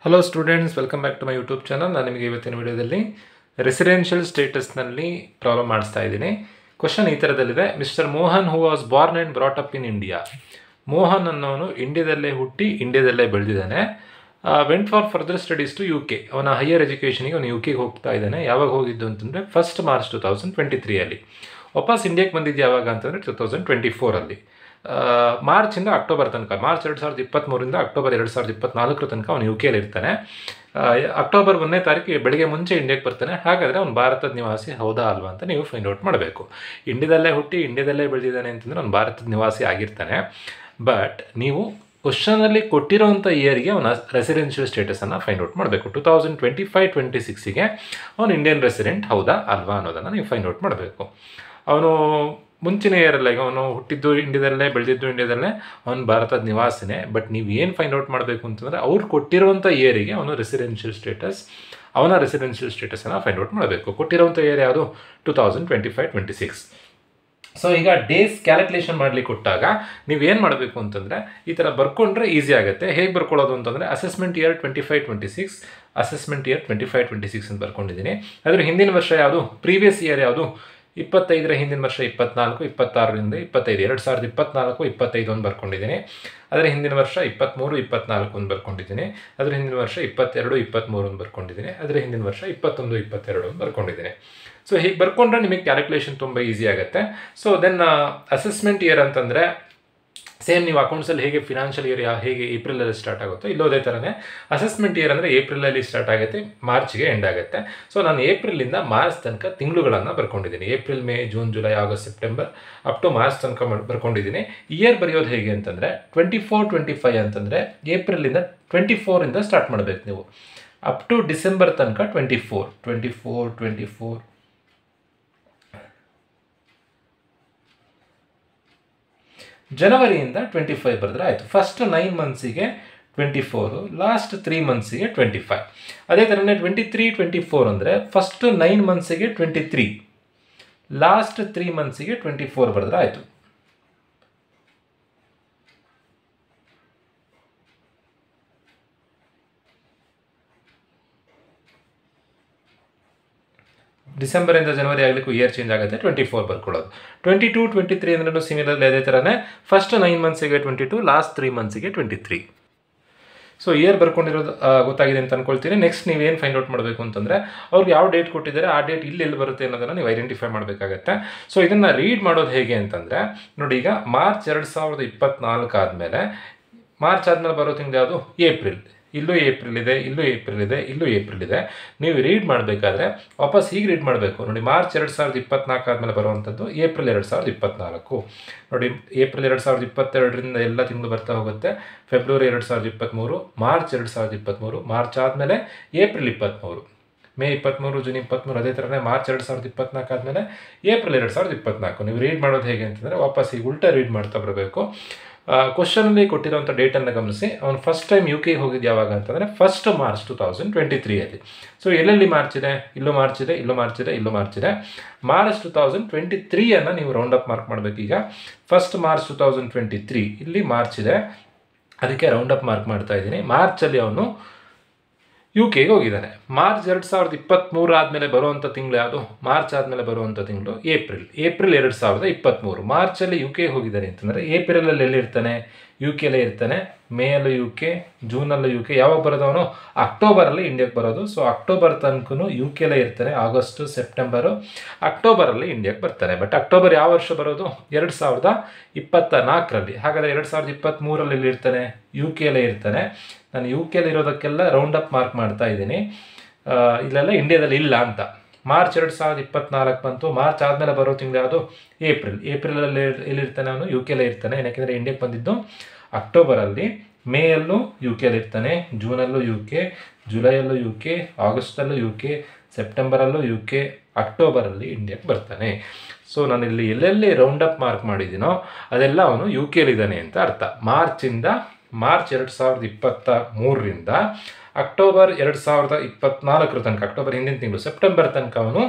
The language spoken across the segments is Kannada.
Hello students, welcome back to my YouTube channel. ನಾನು ನಿಮಗೆ ಇವತ್ತಿನ ವಿಡಿಯೋದಲ್ಲಿ ರೆಸಿಡೆನ್ಷಿಯಲ್ ಸ್ಟೇಟಸ್ನಲ್ಲಿ ಪ್ರಾಬ್ಲಮ್ ಮಾಡಿಸ್ತಾ ಇದ್ದೀನಿ. ಕ್ವಶನ್ ಈ ಥರದಲ್ಲಿದೆ. Mister Mohan who was born and brought up in India. Mohan ಅನ್ನೋನು ಇಂಡಿಯಾದಲ್ಲೇ ಹುಟ್ಟಿ ಇಂಡಿಯಾದಲ್ಲೇ ಬೆಳೆದಿದ್ದಾನೆ. Went for further studies to UK. ಅವನ ಹೈಯರ್ ಎಜುಕೇಷನಿಗೆ ಅವನು UKಗೆ ಹೋಗ್ತಾ ಇದ್ದಾನೆ. ಯಾವಾಗ ಹೋಗಿದ್ದು ಅಂತಂದರೆ 1 ಮಾರ್ಚ್ 2023 ವಾಪಸ್ ಇಂಡಿಯಾಗೆ ಬಂದಿದ್ದು ಯಾವಾಗ ಅಂತಂದರೆ 2024 ಮಾರ್ಚಿಂದ ಅಕ್ಟೋಬರ್ ತನಕ, ಮಾರ್ಚ್ 2023 ಅಕ್ಟೋಬರ್ 2024 ತನಕ ಅವನು UKಯಲ್ಲಿ ಇರ್ತಾನೆ. ಅಕ್ಟೋಬರ್ 1ನೇ ತಾರೀಕು ಬೆಳಗ್ಗೆ ಮುಂಚೆ ಇಂಡಿಯಾಗೆ ಬರ್ತಾನೆ. ಹಾಗಾದರೆ ಅವನು ಭಾರತದ ನಿವಾಸಿ ಹೌದಾ ಅಲ್ವಾ ಅಂತ ನೀವು ಫೈಂಡ್ ಔಟ್ ಮಾಡಬೇಕು. ಇಂಡಿಯಾದಲ್ಲೇ ಹುಟ್ಟಿ ಇಂಡಿಯಾದಲ್ಲೇ ಬೆಳೆದಿದ್ದಾನೆ ಅಂತಂದರೆ ಅವನು ಭಾರತದ ನಿವಾಸಿ ಆಗಿರ್ತಾನೆ. ಬಟ್ ನೀವು ಕ್ವಶನಲ್ಲಿ ಕೊಟ್ಟಿರೋವಂಥ ಇಯರ್ಗೆ ಅವನ ರೆಸಿಡೆನ್ಷಿಯಲ್ ಸ್ಟೇಟಸನ್ನು ಫೈಂಡ್ ಔಟ್ ಮಾಡಬೇಕು. 2025-26ಗೆ ಅವನು ಇಂಡಿಯನ್ ರೆಸಿಡೆಂಟ್ ಹೌದಾ ಅಲ್ವಾ ಅನ್ನೋದನ್ನು ನೀವು ಫೈಂಡ್ ಔಟ್ ಮಾಡಬೇಕು. ಅವನು ಮುಂಚಿನ ಇಯರಲ್ಲ, ಈಗ ಅವನು ಹುಟ್ಟಿದ್ದು ಇಂಡಿಯಾದಲ್ಲೇ ಬೆಳೆದಿದ್ದು ಇಂಡಿಯಾದಲ್ಲೇ, ಅವನು ಭಾರತದ ನಿವಾಸಿನೇ. ಬಟ್ ನೀವು ಏನು ಫೈಂಡ್ ಔಟ್ ಮಾಡಬೇಕು ಅಂತಂದರೆ ಅವ್ರು ಕೊಟ್ಟಿರುವಂಥ ಇಯರಿಗೆ ಅವನ ರೆಸಿಡೆನ್ಷಿಯಲ್ ಸ್ಟೇಟಸನ್ನು ಫೈಂಡ್ ಔಟ್ ಮಾಡಬೇಕು. ಕೊಟ್ಟಿರೋವಂಥ ಇಯರ್ ಯಾವುದು? 2025-26. ಸೊ ಈಗ ಡೇಸ್ ಕ್ಯಾಲ್ಕುಲೇಷನ್ ಮಾಡಲಿಕ್ಕೆ ಕೊಟ್ಟಾಗ ನೀವೇನು ಮಾಡಬೇಕು ಅಂತಂದರೆ ಈ ಥರ ಬರ್ಕೊಂಡ್ರೆ ಈಸಿ ಆಗುತ್ತೆ. ಹೇಗೆ ಬರ್ಕೊಳ್ಳೋದು ಅಂತಂದರೆ ಅಸೆಸ್ಮೆಂಟ್ ಇಯರ್ 25-26 ಅಂತ ಬರ್ಕೊಂಡಿದ್ದೀನಿ. ಅದ್ರ ಹಿಂದಿನ ವರ್ಷ ಯಾವುದು? ಪ್ರೀವಿಯಸ್ ಇಯರ್ ಯಾವುದು? 25ರ ಹಿಂದಿನ ವರ್ಷ 24, 26ರಿಂದ 25, 2024-25 ಒಂದು ಬರ್ಕೊಂಡಿದ್ದೀನಿ. ಅದರ ಹಿಂದಿನ ವರ್ಷ 23, 24 ಒಂದು ಬರ್ಕೊಂಡಿದ್ದೀನಿ. ಅದರ ಹಿಂದಿನ ವರ್ಷ 22, 23 ಒಂದು ಬರ್ಕೊಂಡಿದ್ದೀನಿ. ಅದರ ಹಿಂದಿನ ವರ್ಷ 21, 22 ಒಂದು ಬರ್ಕೊಂಡಿದ್ದೀನಿ. ಸೊ ಹೀಗೆ ಬರ್ಕೊಂಡ್ರೆ ನಿಮಗೆ ಕ್ಯಾಲ್ಕುಲೇಷನ್ ತುಂಬ ಈಸಿ ಆಗುತ್ತೆ. ಸೊ ದೆನ್ ಅಸೆಸ್ಮೆಂಟ್ ಇಯರ್ ಅಂತಂದರೆ ಸೇಮ್ ನೀವು ಅಕೌಂಟ್ಸಲ್ಲಿ ಹೇಗೆ ಫಿನಾನ್ಷಿಯಲ್ ಇಯರ್ ಹೇಗೆ ಏಪ್ರಿಲಲ್ಲಿ ಸ್ಟಾರ್ಟ್ ಆಗುತ್ತೋ ಇಲ್ಲೋದೇ ಥರನೇ ಅಸೆಸ್ಮೆಂಟ್ ಇಯರ್ ಅಂದರೆ ಏಪ್ರಿಲಲ್ಲಿ ಸ್ಟಾರ್ಟ್ ಆಗುತ್ತೆ, ಮಾರ್ಚ್ಗೆ ಎಂಡ್ ಆಗುತ್ತೆ. ಸೊ ನಾನು ಏಪ್ರಿಲಿಂದ ಮಾರ್ಚ್ ತನಕ ತಿಂಗಳುಗಳನ್ನು ಬರ್ಕೊಂಡಿದ್ದೀನಿ. April, May, June, July, August, September up to March ತನಕ ಬರ್ಕೊಂಡಿದ್ದೀನಿ. ಇಯರ್ ಬರೆಯೋದು ಹೇಗೆ ಅಂತಂದರೆ 24-25 ಅಂತಂದರೆ ಏಪ್ರಿಲಿಂದ 24ಇಂದ ಸ್ಟಾರ್ಟ್ ಮಾಡಬೇಕು ನೀವು ಅಪ್ ಟು ಡಿಸೆಂಬರ್ ತನಕ 24. ಜನವರಿಯಿಂದ 25 ಬರೆದ್ರೆ ಆಯಿತು. First 9 ಮಂತ್ಸಿಗೆ 24, last 3 ಮಂತ್ಸಿಗೆ 25. ಅದೇ ಥರನೇ 23-24 ಅಂದರೆ ಫಸ್ಟ್ 9 ಮಂತ್ಸಿಗೆ 23, ಲಾಸ್ಟ್ 3 ಮಂತ್ಸಿಗೆ 24 ಬರೆದ್ರೆ ಆಯಿತು. ಡಿಸೆಂಬರಿಂದ ಜನವರಿ ಆಗಲಿಕ್ಕೂ ಇಯರ್ ಚೇಂಜ್ ಆಗುತ್ತೆ, 24 ಬರ್ಕೊಳ್ಳೋದು. 22-23 ಅಂದ್ರೂ ಸಿಮಿಲರ್ ಅದೇ ಥರನೇ ಫಸ್ಟ್ 9 ಮಂತ್ಸಿಗೆ 22, ಲಾಸ್ಟ್ 3 ಮಂತ್ಸಿಗೆ 23. ಸೊ ಇಯರ್ ಬರ್ಕೊಂಡಿರೋದು ಗೊತ್ತಾಗಿದೆ ಅಂತ ಅಂದ್ಕೊಳ್ತೀನಿ. ನೆಕ್ಸ್ಟ್ ನೀವೇನು ಫೈಂಡ್ ಔಟ್ ಮಾಡಬೇಕು ಅಂತಂದರೆ ಅವ್ರಿಗೆ ಯಾವ ಡೇಟ್ ಕೊಟ್ಟಿದ್ದಾರೆ ಆ ಡೇಟ್ ಇಲ್ಲಿ ಬರುತ್ತೆ ಅನ್ನೋದನ್ನು ನೀವು ಐಡೆಂಟಿಫೈ ಮಾಡಬೇಕಾಗತ್ತೆ. ಸೊ ಇದನ್ನು ರೀಡ್ ಮಾಡೋದು ಹೇಗೆ ಅಂತಂದರೆ ನೋಡಿ, ಈಗ ಮಾರ್ಚ್ 2024 ಆದಮೇಲೆ, ಮಾರ್ಚ್ ಆದಮೇಲೆ ಬರೋ ತಿಂಗಳು ಯಾವುದು? ಏಪ್ರಿಲ್. ಇಲ್ಲೂ ಏಪ್ರಿಲ್ ಇದೆ, ಇಲ್ಲೂ ಏಪ್ರಿಲ್ ಇದೆ, ಇಲ್ಲೂ ಏಪ್ರಿಲ್ ಇದೆ. ನೀವು ರೀಡ್ ಮಾಡಬೇಕಾದ್ರೆ ವಾಪಸ್ ಹೀಗೆ ರೀಡ್ ಮಾಡಬೇಕು. ನೋಡಿ, ಮಾರ್ಚ್ 2024 ಆದಮೇಲೆ ಬರುವಂಥದ್ದು ಏಪ್ರಿಲ್ 2024. ನೋಡಿ, ಏಪ್ರಿಲ್ 2022ರಿಂದ ಎಲ್ಲ ತಿಂಗಳು ಬರ್ತಾ ಹೋಗುತ್ತೆ. ಫೆಬ್ರವರಿ 2023, ಮಾರ್ಚ್ 2023, ಮಾರ್ಚ್ ಆದಮೇಲೆ ಏಪ್ರಿಲ್ 23, ಮೇ 23, ಜೂನ್ 23. ಅದೇ ಥರನೇ ಮಾರ್ಚ್ 2024 ಆದಮೇಲೆ ಏಪ್ರಿಲ್ 2024. ನೀವು ರೀಡ್ ಮಾಡೋದು ಹೇಗೆ ಅಂತಂದರೆ ವಾಪಸ್ ಈಗ ಉಲ್ಟಾ ರೀಡ್ ಮಾಡ್ತಾ ಬರಬೇಕು. ಕ್ವಶನಲ್ಲಿ ಕೊಟ್ಟಿರೋಂಥ ಡೇಟನ್ನು ಗಮನಿಸಿ. ಅವನು ಫಸ್ಟ್ ಟೈಮ್ UKಗೆ ಹೋಗಿದ್ದು ಯಾವಾಗ ಅಂತಂದರೆ 1 ಮಾರ್ಚ್ 2023. ಸೊ ಎಲ್ಲೆಲ್ಲಿ ಮಾರ್ಚ್ ಇದೆ? ಇಲ್ಲೂ ಮಾರ್ಚ್ ಇದೆ, ಇಲ್ಲೂ ಮಾರ್ಚ್ ಇದೆ, ಇಲ್ಲೂ ಮಾರ್ಚ್ ಇದೆ. ಮಾರ್ಚ್ 2023 ನೀವು ರೌಂಡ್ ಅಪ್ ಮಾರ್ಕ್ ಮಾಡಬೇಕು. ಈಗ 1 ಮಾರ್ಚ್ 2023 ಇಲ್ಲಿ ಮಾರ್ಚ್ ಇದೆ, ಅದಕ್ಕೆ ರೌಂಡ್ ಅಪ್ ಮಾರ್ಕ್ ಮಾಡ್ತಾ ಇದ್ದೀನಿ. ಮಾರ್ಚಲ್ಲಿ ಅವನು UKಗೆ ಹೋಗಿದ್ದಾನೆ. ಮಾರ್ಚ್ 2023 ಆದಮೇಲೆ ಬರುವಂಥ ತಿಂಗಳು ಯಾವುದು? ಮಾರ್ಚ್ ಆದಮೇಲೆ ಬರುವಂಥ ತಿಂಗಳು ಏಪ್ರಿಲ್ 2023. ಮಾರ್ಚಲ್ಲಿ UKಗೆ ಹೋಗಿದ್ದಾನೆ ಅಂತಂದರೆ ಏಪ್ರಿಲಲ್ಲಿ ಎಲ್ಲಿರ್ತಾನೆ? UKಲೇ ಇರ್ತಾನೆ. ಮೇಯಲ್ಲೂ UK, ಜೂನಲ್ಲೂ UK. ಯಾವಾಗ ಬರೋದವನು? ಅಕ್ಟೋಬರಲ್ಲಿ ಇಂಡಿಯಾಗೆ ಬರೋದು. ಸೊ ಅಕ್ಟೋಬರ್ ತನಕ UKಲೇ ಇರ್ತಾನೆ. ಆಗಸ್ಟು, ಸೆಪ್ಟೆಂಬರು, ಅಕ್ಟೋಬರಲ್ಲಿ ಇಂಡಿಯಾಗೆ ಬರ್ತಾನೆ. ಬಟ್ ಅಕ್ಟೋಬರ್ ಯಾವ ವರ್ಷ ಬರೋದು? 2024. ಹಾಗಾದರೆ 2023 ಇರ್ತಾನೆ, UKಲೇ ಇರ್ತಾನೆ. ನಾನು UKಲಿ ಇರೋದಕ್ಕೆಲ್ಲ ರೌಂಡ್ ಅಪ್ ಮಾರ್ಕ್ ಮಾಡ್ತಾ ಇದ್ದೀನಿ. ಇಲ್ಲೆಲ್ಲ ಇಂಡಿಯಾದಲ್ಲಿ ಇಲ್ಲ ಅಂತ. ಮಾರ್ಚ್ 2024 ಬಂತು. ಮಾರ್ಚ್ ಆದಮೇಲೆ ಬರೋ ತಿಂಗಳು ಯಾವುದು? ಏಪ್ರಿಲಲ್ಲಿ ಎಲ್ಲಿರ್ತಾನೆ ಅವನು? UKಲೇ ಇರ್ತಾನೆ. ಯಾಕೆಂದರೆ ಇಂಡಿಯಾಗೆ ಬಂದಿದ್ದು ಅಕ್ಟೋಬರಲ್ಲಿ. ಮೇಯಲ್ಲೂ UKಲಿ ಇರ್ತಾನೆ, ಜೂನಲ್ಲೂ UK, ಜುಲೈಯಲ್ಲೂ UK, ಆಗಸ್ಟಲ್ಲೂ UK, ಸೆಪ್ಟೆಂಬರಲ್ಲೂ UK, ಅಕ್ಟೋಬರಲ್ಲಿ ಇಂಡಿಯಾಗೆ ಬರ್ತಾನೆ. ಸೊ ನಾನಿಲ್ಲಿ ಎಲ್ಲೆಲ್ಲಿ ರೌಂಡ್ ಅಪ್ ಮಾರ್ಕ್ ಮಾಡಿದ್ದೀನೋ ಅದೆಲ್ಲ ಅವನು UKಲಿದ್ದಾನೆ ಅಂತ ಅರ್ಥ. ಮಾರ್ಚ್ 2023ರಿಂದ ಅಕ್ಟೋಬರ್ 2024 ತನಕ, ಅಕ್ಟೋಬರ್ ಹಿಂದಿನ ತಿಂಗಳು ಸೆಪ್ಟೆಂಬರ್ ತನಕ ಅವನು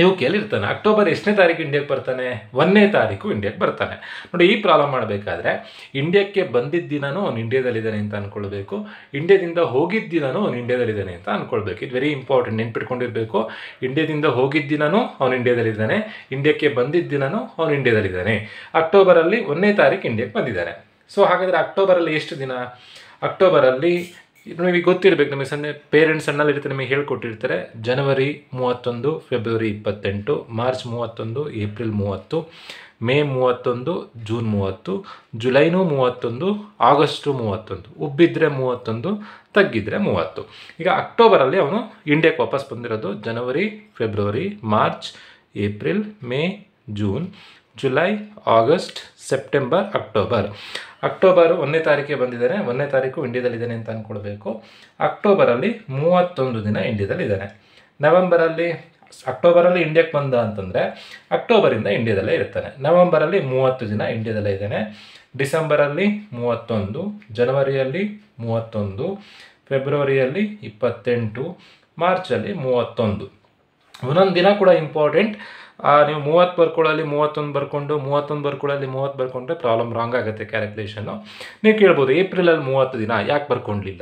ಯುಕೆಯಲ್ಲಿ ಇರ್ತಾನೆ. ಅಕ್ಟೋಬರ್ ಎಷ್ಟನೇ ತಾರೀಕು ಇಂಡಿಯಾಕ್ಕೆ ಬರ್ತಾನೆ? 1ನೇ ತಾರೀಕು ಇಂಡಿಯಾಕ್ಕೆ ಬರ್ತಾನೆ. ನೋಡಿ, ಈ ಪ್ರಾಬ್ಲಮ್ ಮಾಡಬೇಕಾದ್ರೆ ಇಂಡಿಯಾಕ್ಕೆ ಬಂದಿದ್ದ ದಿನನೂ ಅವ್ನು ಇಂಡಿಯಾದಲ್ಲಿದ್ದಾನೆ ಅಂತ ಅಂದ್ಕೊಳ್ಬೇಕು, ಇಂಡಿಯಾದಿಂದ ಹೋಗಿದ್ದ ದಿನನೂ ಅವ್ನು ಇಂಡಿಯಾದಲ್ಲಿದ್ದಾನೆ ಅಂತ ಅಂದ್ಕೊಳ್ಬೇಕು. ಇದು ವೆರಿ ಇಂಪಾರ್ಟೆಂಟ್, ನೆನ್ಪಿಟ್ಕೊಂಡಿರಬೇಕು. ಇಂಡಿಯಾದಿಂದ ಹೋಗಿದ್ದ ದಿನನೂ ಅವ್ನು ಇಂಡಿಯಾದಲ್ಲಿದ್ದಾನೆ, ಇಂಡಿಯಾಕ್ಕೆ ಬಂದಿದ್ದ ದಿನನೂ ಅವ್ನು ಇಂಡಿಯಾದಲ್ಲಿದ್ದಾನೆ. ಅಕ್ಟೋಬರಲ್ಲಿ 1ನೇ ತಾರೀಕು ಇಂಡಿಯಾಕ್ಕೆ ಬಂದಿದ್ದಾನೆ. ಸೊ ಹಾಗಾದರೆ ಅಕ್ಟೋಬರಲ್ಲಿ ಎಷ್ಟು ದಿನ? ಅಕ್ಟೋಬರಲ್ಲಿ ನಿಮಗೆ ಗೊತ್ತಿರಬೇಕು, ನಮಗೆ ಪೇರೆಂಟ್ಸ್ ಅಣ್ಣಲ್ಲಿ ಇರ್ತಾರೆ, ನಿಮಗೆ ಹೇಳ್ಕೊಟ್ಟಿರ್ತಾರೆ. January 31, February 28, March 31, April 30, May 31, June 30, ಜುಲೈನೂ 31, ಆಗಸ್ಟು 31, ಉಬ್ಬಿದ್ರೆ 31, ತಗ್ಗಿದ್ರೆ 30. ಈಗ ಅಕ್ಟೋಬರಲ್ಲಿ ಅವನು ಇಂಡಿಯಾಕ್ಕೆ ವಾಪಸ್ ಬಂದಿರೋದು January, February, March, April, May, June, July, August, September, October. October 1ನೇ ತಾರೀಕಿಗೆ ಬಂದಿದ್ದಾನೆ, 1ನೇ ತಾರೀಕು ಇಂಡಿಯಾದಲ್ಲಿದ್ದಾನೆ ಅಂತ ಅಂದ್ಕೊಳ್ಬೇಕು. ಅಕ್ಟೋಬರಲ್ಲಿ 31 ದಿನ ಇಂಡಿಯಾದಲ್ಲಿದ್ದಾನೆ. ಅಕ್ಟೋಬರಲ್ಲಿ ಇಂಡಿಯಾಕ್ಕೆ ಬಂದ ಅಂತಂದರೆ ಅಕ್ಟೋಬರಿಂದ ಇಂಡಿಯಾದಲ್ಲೇ ಇರ್ತಾನೆ. ನವೆಂಬರಲ್ಲಿ 30 ದಿನ ಇಂಡಿಯಾದಲ್ಲೇ ಇದ್ದಾನೆ. ಡಿಸೆಂಬರಲ್ಲಿ 31, ಜನವರಿಯಲ್ಲಿ 31, ಫೆಬ್ರವರಿಯಲ್ಲಿ 28, ಮಾರ್ಚಲ್ಲಿ 31. ಒಂದೊಂದು ದಿನ ಕೂಡ ಇಂಪಾರ್ಟೆಂಟ್. ನೀವು 30 ಬರ್ಕೊಳ್ಳಲ್ಲಿ 31 ಬರ್ಕೊಂಡು 31 ಬರ್ಕೊಳ್ಳಲ್ಲಿ 30 ಬರ್ಕೊಂಡ್ರೆ ಪ್ರಾಬ್ಲಮ್ ರಾಂಗ್ ಆಗುತ್ತೆ ಕ್ಯಾಲ್ಕುಲೇಷನ್ನು. ನೀವು ಕೇಳ್ಬೋದು, ಏಪ್ರಿಲಲ್ಲಿ 30 ದಿನ ಯಾಕೆ ಬರ್ಕೊಂಡಿಲ್ಲ?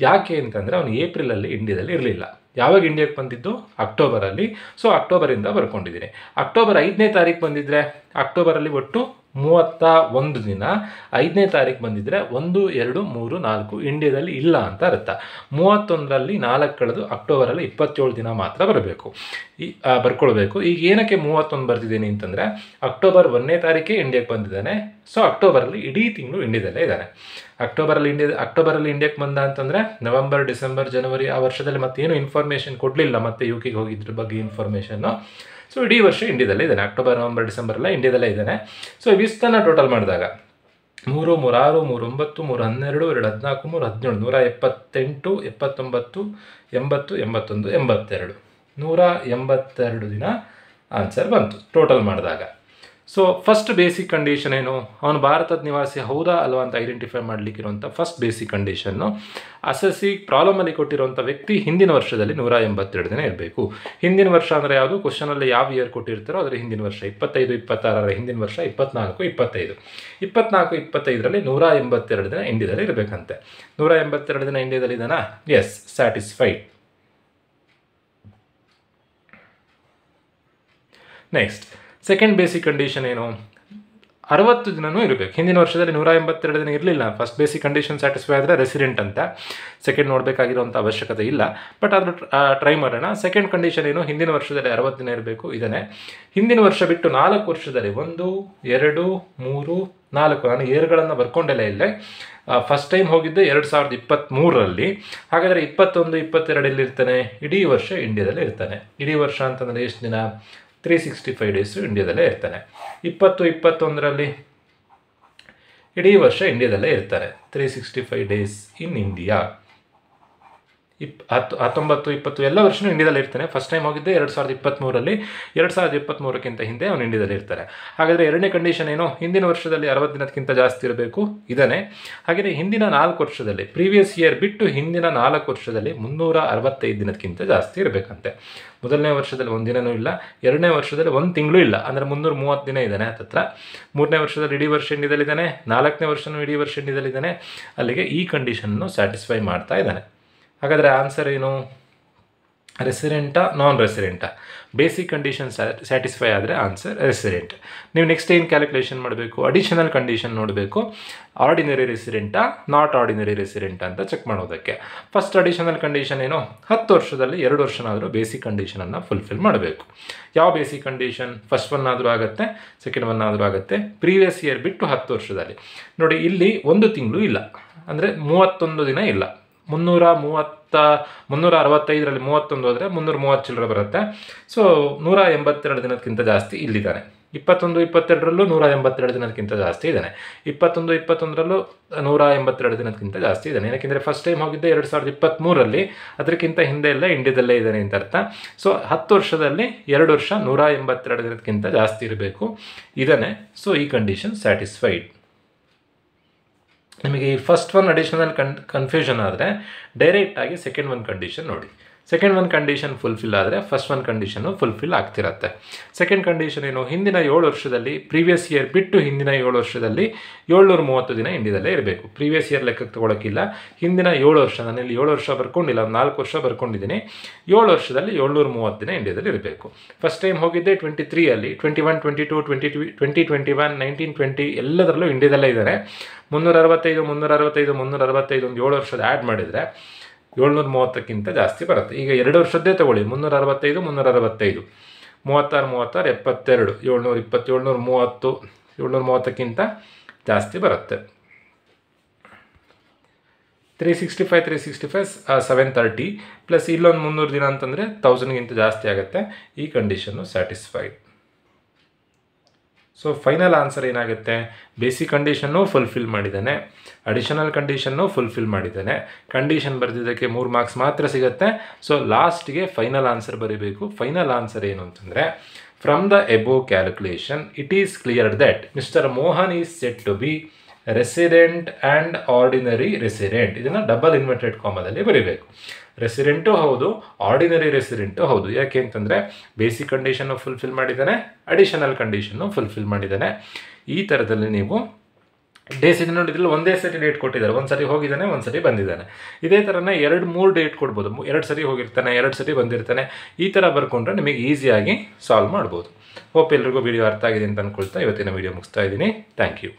ಯಾಕೆ ಅಂತಂದರೆ ಅವನು ಏಪ್ರಿಲಲ್ಲಿ ಇಂಡಿಯಾದಲ್ಲಿ ಇರಲಿಲ್ಲ. ಯಾವಾಗ ಇಂಡಿಯಾಕ್ಕೆ ಬಂದಿದ್ದು? ಅಕ್ಟೋಬರಲ್ಲಿ. ಸೊ ಅಕ್ಟೋಬರಿಂದ ಬರ್ಕೊಂಡಿದ್ದೀನಿ. ಅಕ್ಟೋಬರ್ 5ನೇ ತಾರೀಕು ಬಂದಿದ್ದರೆ ಅಕ್ಟೋಬರಲ್ಲಿ ಒಟ್ಟು 31 ದಿನ, 5ನೇ ತಾರೀಕು ಬಂದಿದ್ದರೆ 1, 2, 3, 4 ಇಂಡಿಯಾದಲ್ಲಿ ಇಲ್ಲ ಅಂತ ಅರ್ಥ. 31ರಲ್ಲಿ 4 ಕಳೆದು ಅಕ್ಟೋಬರಲ್ಲಿ 27 ದಿನ ಮಾತ್ರ ಬರಬೇಕು, ಬರ್ಕೊಳ್ಬೇಕು. ಈಗ ಏನಕ್ಕೆ 31 ಬರ್ತಿದ್ದೀನಿ ಅಂತಂದರೆ ಅಕ್ಟೋಬರ್ 1ನೇ ತಾರೀಕೆ ಇಂಡಿಯಾಕ್ಕೆ ಬಂದಿದ್ದಾನೆ. ಸೊ ಅಕ್ಟೋಬರಲ್ಲಿ ಇಡೀ ತಿಂಗಳು ಇಂಡಿಯಾದಲ್ಲೇ ಇದ್ದಾನೆ. ಅಕ್ಟೋಬರಲ್ಲಿ ಇಂಡಿಯಾಕ್ಕೆ ಬಂದ ಅಂತಂದರೆ ನವೆಂಬರ್, ಡಿಸೆಂಬರ್, ಜನವರಿ ಆ ವರ್ಷದಲ್ಲಿ ಮತ್ತೇನು ಇನ್ಫಾರ್ಮೇಷನ್ ಕೊಡಲಿಲ್ಲ, ಮತ್ತೆ ಯುಕೆಗೆ ಹೋಗಿದ್ರ ಬಗ್ಗೆ ಇನ್ಫಾರ್ಮೇಷನ್ನು. ಸೊ ಇಡೀ ವರ್ಷ ಇಂಡಿಯಾದಲ್ಲೇ ಇದ್ದಾನೆ. ಅಕ್ಟೋಬರ್, ನವೆಂಬರ್, ಡಿಸೆಂಬರ್ ಎಲ್ಲ ಇಂಡಿಯಾದಲ್ಲೇ ಇದ್ದಾನೆ. ಸೊ ಇವಿಷ್ಟನ್ನು ಟೋಟಲ್ ಮಾಡಿದಾಗ 3, 3, 6, 3, 9, 3, 12, 2, 14, 3, 17, 178, 79, 80, 81, 82, 182 ದಿನ ಆನ್ಸರ್ ಬಂತು ಟೋಟಲ್ ಮಾಡಿದಾಗ. ಸೊ ಫಸ್ಟ್ ಬೇಸಿಕ್ ಕಂಡೀಷನ್ ಏನು? ಅವನು ಭಾರತದ ನಿವಾಸಿ ಹೌದಾ ಅಲ್ವಾ ಅಂತ ಐಡೆಂಟಿಫೈ ಮಾಡಲಿಕ್ಕಿರುವಂಥ ಫಸ್ಟ್ ಬೇಸಿಕ್ ಕಂಡೀಷನ್ನು, ಅಸಸಿ ಪ್ರಾಬ್ಲಮಲ್ಲಿ ಕೊಟ್ಟಿರುವಂಥ ವ್ಯಕ್ತಿ ಹಿಂದಿನ ವರ್ಷದಲ್ಲಿ 182 ದಿನ ಇರಬೇಕು. ಹಿಂದಿನ ವರ್ಷ ಅಂದರೆ ಯಾವುದು? ಕ್ವಶನಲ್ಲಿ ಯಾವ ಇಯರ್ ಕೊಟ್ಟಿರ್ತಾರೋ ಅದರ ಹಿಂದಿನ ವರ್ಷ. 25, 26ರ ಹಿಂದಿನ ವರ್ಷ 24, 25. 24, 25ರಲ್ಲಿ 182 ದಿನ ಇಂಡಿಯಾದಲ್ಲಿ ಇರಬೇಕಂತೆ. 182 ದಿನ ಇಂಡಿಯಾದಲ್ಲಿ ಇದ್ದಾನಾ? Yes, satisfied. Next second basic condition ಏನು? 60 ದಿನವೂ ಇರಬೇಕು. ಹಿಂದಿನ ವರ್ಷದಲ್ಲಿ 182 ದಿನ ಇರಲಿಲ್ಲ. ಫಸ್ಟ್ ಬೇಸಿಕ್ ಕಂಡೀಷನ್ ಸ್ಯಾಟಿಸ್ಫೈ ಆದರೆ ರೆಸಿಡೆಂಟ್ ಅಂತ. ಸೆಕೆಂಡ್ ನೋಡಬೇಕಾಗಿರುವಂಥ ಅವಶ್ಯಕತೆ ಇಲ್ಲ, ಬಟ್ ಆದರೂ ಟ್ರೈ ಮಾಡೋಣ. ಸೆಕೆಂಡ್ ಕಂಡೀಷನ್ ಏನು? ಹಿಂದಿನ ವರ್ಷದಲ್ಲಿ 60 ದಿನ ಇರಬೇಕು. ಇದನ್ನೇ ಹಿಂದಿನ ವರ್ಷ ಬಿಟ್ಟು 4 ವರ್ಷದಲ್ಲಿ 1, 2, 3, 4 ನಾನು ಇಯರ್ಗಳನ್ನು ಬರ್ಕೊಂಡೆಲ್ಲ ಇಲ್ಲೇ. ಫಸ್ಟ್ ಟೈಮ್ ಹೋಗಿದ್ದೆ 2023ರಲ್ಲಿ. ಹಾಗಾದರೆ 21, 22 ಇರ್ತಾನೆ. ಇಡೀ ವರ್ಷ ಇಂಡಿಯಾದಲ್ಲೇ ಇರ್ತಾನೆ. ಇಡೀ ವರ್ಷ ಅಂತಂದರೆ ಎಷ್ಟು ದಿನ? 365 ಡೇಸು ಇಂಡಿಯಾದಲ್ಲೇ ಇರ್ತಾನೆ. 20, 21ರಲ್ಲಿ ಇಡೀ ವರ್ಷ ಇಂಡಿಯಾದಲ್ಲೇ ಇರ್ತಾರೆ. 365 ಡೇಸ್ ಇನ್ ಇಂಡಿಯಾ. 19, 20 ಎಲ್ಲ ವರ್ಷವೂ ಇಂಡಿಯಾದಲ್ಲಿ ಇರ್ತಾನೆ. ಫಸ್ಟ್ ಟೈಮ್ ಹೋಗಿದ್ದೆ 2023ರಲ್ಲಿ. 2023ಕ್ಕಿಂತ ಹಿಂದೆ ಅವನು ಇಂಡಿಯಾದಲ್ಲಿ ಇರ್ತಾರೆ. ಹಾಗಾದರೆ ಎರಡನೇ ಕಂಡೀಷನ್ ಏನು? ಹಿಂದಿನ ವರ್ಷದಲ್ಲಿ 60 ದಿನಕ್ಕಿಂತ ಜಾಸ್ತಿ ಇರಬೇಕು. ಇದನ್ನೇ. ಹಾಗೆಯೇ ಹಿಂದಿನ 4 ವರ್ಷದಲ್ಲಿ, ಪ್ರೀವಿಯಸ್ ಇಯರ್ ಬಿಟ್ಟು ಹಿಂದಿನ 4 ವರ್ಷದಲ್ಲಿ 365 ದಿನಕ್ಕಿಂತ ಜಾಸ್ತಿ ಇರಬೇಕಂತೆ. ಮೊದಲನೇ ವರ್ಷದಲ್ಲಿ 1 ದಿನವೂ ಇಲ್ಲ, ಎರಡನೇ ವರ್ಷದಲ್ಲಿ 1 ತಿಂಗಳು ಇಲ್ಲ, ಅಂದರೆ 330 ದಿನ ಇದ್ದಾನೆ ಹತ್ತತ್ರ. ಮೂರನೇ ವರ್ಷದಲ್ಲಿ ಇಡೀ ವರ್ಷ ಇಂಡಿಯಾದಲ್ಲಿದ್ದಾನೆ. 4ನೇ ವರ್ಷವೂ ಇಡೀ ವರ್ಷ ಇಂಡಿಯಾದಲ್ಲಿದ್ದಾನೆ. ಅಲ್ಲಿಗೆ ಈ ಕಂಡೀಷನ್ನು ಸ್ಯಾಟಿಸ್ಫೈ ಮಾಡ್ತಾ ಇದ್ದಾನೆ. ಹಾಗಾದರೆ ಆನ್ಸರ್ ಏನು? ರೆಸಿಡೆಂಟಾ, ನಾನ್ ರೆಸಿಡೆಂಟಾ? ಬೇಸಿಕ್ ಕಂಡೀಷನ್ ಸ್ಯಾಟಿಸ್ಫೈ ಆದರೆ ಆನ್ಸರ್ ರೆಸಿಡೆಂಟ್. ನೀವು ನೆಕ್ಸ್ಟ್ ಏನು ಕ್ಯಾಲ್ಕುಲೇಷನ್ ಮಾಡಬೇಕು? ಅಡಿಷನಲ್ ಕಂಡೀಷನ್ ನೋಡಬೇಕು. ಆರ್ಡಿನರಿ ರೆಸಿಡೆಂಟಾ, ನಾಟ್ ಆರ್ಡಿನರಿ ರೆಸಿಡೆಂಟಾ ಅಂತ ಚೆಕ್ ಮಾಡೋದಕ್ಕೆ. ಫಸ್ಟ್ ಅಡಿಷನಲ್ ಕಂಡೀಷನ್ ಏನು? 10 ವರ್ಷದಲ್ಲಿ 2 ವರ್ಷನಾದರೂ ಬೇಸಿಕ್ ಕಂಡೀಷನನ್ನು ಫುಲ್ಫಿಲ್ ಮಾಡಬೇಕು. ಯಾವ ಬೇಸಿಕ್ ಕಂಡೀಷನ್? ಫಸ್ಟ್ ಒನ್ ಆದರೂ ಆಗುತ್ತೆ, ಸೆಕೆಂಡ್ ಒನ್ ಆದರೂ ಆಗುತ್ತೆ. ಪ್ರೀವಿಯಸ್ ಇಯರ್ ಬಿಟ್ಟು 10 ವರ್ಷದಲ್ಲಿ. ನೋಡಿ, ಇಲ್ಲಿ 1 ತಿಂಗಳು ಇಲ್ಲ, ಅಂದರೆ 31 ದಿನ ಇಲ್ಲ. 365ರಲ್ಲಿ 31 ಹೋದರೆ 330 ಚಿಲ್ಲರೆ ಬರುತ್ತೆ. ಸೊ 182 ದಿನಕ್ಕಿಂತ ಜಾಸ್ತಿ ಇಲ್ಲಿದ್ದಾನೆ. 21, 22ರಲ್ಲೂ 182 ದಿನಕ್ಕಿಂತ ಜಾಸ್ತಿ ಇದ್ದಾನೆ. 21, 21ರಲ್ಲೂ 182 ದಿನಕ್ಕಿಂತ ಜಾಸ್ತಿ ಇದ್ದಾನೆ. ಯಾಕೆಂದರೆ ಫಸ್ಟ್ ಟೈಮ್ ಹೋಗಿದ್ದೆ 2023ರಲ್ಲಿ, ಅದಕ್ಕಿಂತ ಹಿಂದೆ ಎಲ್ಲ ಇಂಡಿಯಾದಲ್ಲೇ ಇದ್ದಾನೆ ಅಂತ ಅರ್ಥ. ಸೊ 10 ವರ್ಷದಲ್ಲಿ 2 ವರ್ಷ 182 ದಿನಕ್ಕಿಂತ ಜಾಸ್ತಿ ಇರಬೇಕು. ಇದನ್ನೇ. ಸೊ ಈ ಕಂಡೀಷನ್ ಸ್ಯಾಟಿಸ್ಫೈಡ್. ನಿಮಗೆ ಈ ಫಸ್ಟ್ ಒನ್ ಅಡಿಷನಲ್ ಕನ್ಫ್ಯೂಷನ್ ಆದರೆ ಡೈರೆಕ್ಟಾಗಿ ಸೆಕೆಂಡ್ ಒನ್ ಕಂಡೀಷನ್ ನೋಡಿ. ಸೆಕೆಂಡ್ ಒನ್ ಕಂಡೀಷನ್ ಫುಲ್ಫಿಲ್ ಆದರೆ ಫಸ್ಟ್ ಒನ್ ಕಂಡೀಷನ್ನು ಫುಲ್ಫಿಲ್ ಆಗ್ತಿರತ್ತೆ. ಸೆಕೆಂಡ್ ಕಂಡೀಷನ್ ಏನು, ಹಿಂದಿನ 7 ವರ್ಷದಲ್ಲಿ ಪ್ರೀವಿಯಸ್ ಇಯರ್ ಬಿಟ್ಟು ಹಿಂದಿನ 7 ವರ್ಷದಲ್ಲಿ 730 ದಿನ ಇಂಡಿಯಾದಲ್ಲೇ ಇರಬೇಕು. ಪ್ರೀವಿಯಸ್ ಇಯರ್ ಲೆಕ್ಕಕ್ಕೆ ತೊಗೊಳಕ್ಕಿಲ್ಲ, ಹಿಂದಿನ 7 ವರ್ಷ, ನಾನು ಇಲ್ಲಿ 7 ವರ್ಷ ಬರ್ಕೊಂಡಿಲ್ಲ, 4 ವರ್ಷ ಬರ್ಕೊಂಡಿದ್ದೀನಿ. 7 ವರ್ಷದಲ್ಲಿ 730 ದಿನ ಇಂಡಿಯಾದಲ್ಲಿ ಇರಬೇಕು. ಫಸ್ಟ್ ಟೈಮ್ ಹೋಗಿದ್ದೆ 23ಅಲ್ಲಿ, 21, 22, 2021, 19, 20 ಎಲ್ಲದರಲ್ಲೂ ಇಂಡಿಯಾದಲ್ಲೇ ಇದ್ದಾರೆ. 365 ಒಂದು 7 ವರ್ಷದ ಆ್ಯಡ್ ಮಾಡಿದರೆ 730ಕ್ಕಿಂತ ಜಾಸ್ತಿ ಬರುತ್ತೆ. ಈಗ 2 ವರ್ಷದ್ದೇ ತಗೊಳ್ಳಿ, 365, 36, 72, 720, 730 ಜಾಸ್ತಿ ಬರುತ್ತೆ. 365 730 ಪ್ಲಸ್ ಇಲ್ಲೊಂದು 300 ದಿನ ಅಂತಂದರೆ 1000ಗಿಂತ ಜಾಸ್ತಿ ಆಗುತ್ತೆ. ಈ ಕಂಡೀಷನ್ನು ಸ್ಯಾಟಿಸ್ಫೈಡ್. ಸೊ ಫೈನಲ್ ಆನ್ಸರ್ ಏನಾಗುತ್ತೆ, ಬೇಸಿಕ್ ಕಂಡೀಷನ್ನು ಫುಲ್ಫಿಲ್ ಮಾಡಿದ್ದಾನೆ, ಅಡಿಷನಲ್ ಕಂಡೀಷನ್ನು ಫುಲ್ಫಿಲ್ ಮಾಡಿದ್ದಾನೆ. ಕಂಡೀಷನ್ ಬರೆದಿದ್ದಕ್ಕೆ 3 ಮಾರ್ಕ್ಸ್ ಮಾತ್ರ ಸಿಗುತ್ತೆ. ಸೊ ಲಾಸ್ಟ್ಗೆ ಫೈನಲ್ ಆನ್ಸರ್ ಬರೀಬೇಕು. ಫೈನಲ್ ಆನ್ಸರ್ ಏನು ಅಂತಂದರೆ, from the above calculation it is clear that mister Mohan is set to be resident and ordinary resident. ಇದನ್ನು ಡಬಲ್ ಇನ್ವರ್ಟೆಡ್ ಕಾಮದಲ್ಲಿ ಬರೀಬೇಕು. ರೆಸಿಡೆಂಟು ಹೌದು, ಆರ್ಡಿನರಿ ರೆಸಿಡೆಂಟು ಹೌದು. ಯಾಕೆ ಅಂತಂದರೆ ಬೇಸಿಕ್ ಕಂಡೀಷನ್ನು ಫುಲ್ಫಿಲ್ ಮಾಡಿದ್ದಾನೆ, ಅಡಿಷನಲ್ ಕಂಡೀಷನ್ನು ಫುಲ್ಫಿಲ್ ಮಾಡಿದ್ದಾನೆ. ಈ ಥರದಲ್ಲಿ ನೀವು ಡೇಸ್ ಇದು ನೋಡಿದ್ರಲ್ಲಿ ಒಂದೇ ಸರಿ ಡೇಟ್ ಕೊಟ್ಟಿದ್ದಾರೆ, ಒಂದು ಸರಿ ಹೋಗಿದ್ದಾನೆ, ಒಂದು ಸರಿ ಬಂದಿದ್ದಾನೆ. ಇದೇ ಥರನೇ 2-3 ಡೇಟ್ ಕೊಡ್ಬೋದು, 2 ಸರಿ ಹೋಗಿರ್ತಾನೆ, 2 ಸರಿ ಬಂದಿರ್ತಾನೆ. ಈ ಥರ ಬರ್ಕೊಂಡ್ರೆ ನಿಮಗೆ ಈಸಿಯಾಗಿ ಸಾಲ್ವ್ ಮಾಡ್ಬೋದು. ಹೋಪ್ ಎಲ್ರಿಗೂ ವಿಡಿಯೋ ಅರ್ಥ ಆಗಿದೆ ಅಂತ ಅಂದ್ಕೊಳ್ತಾ ಇವತ್ತಿನ ವಿಡಿಯೋ ಮುಗಿಸ್ತಾ ಇದ್ದೀನಿ. Thank you.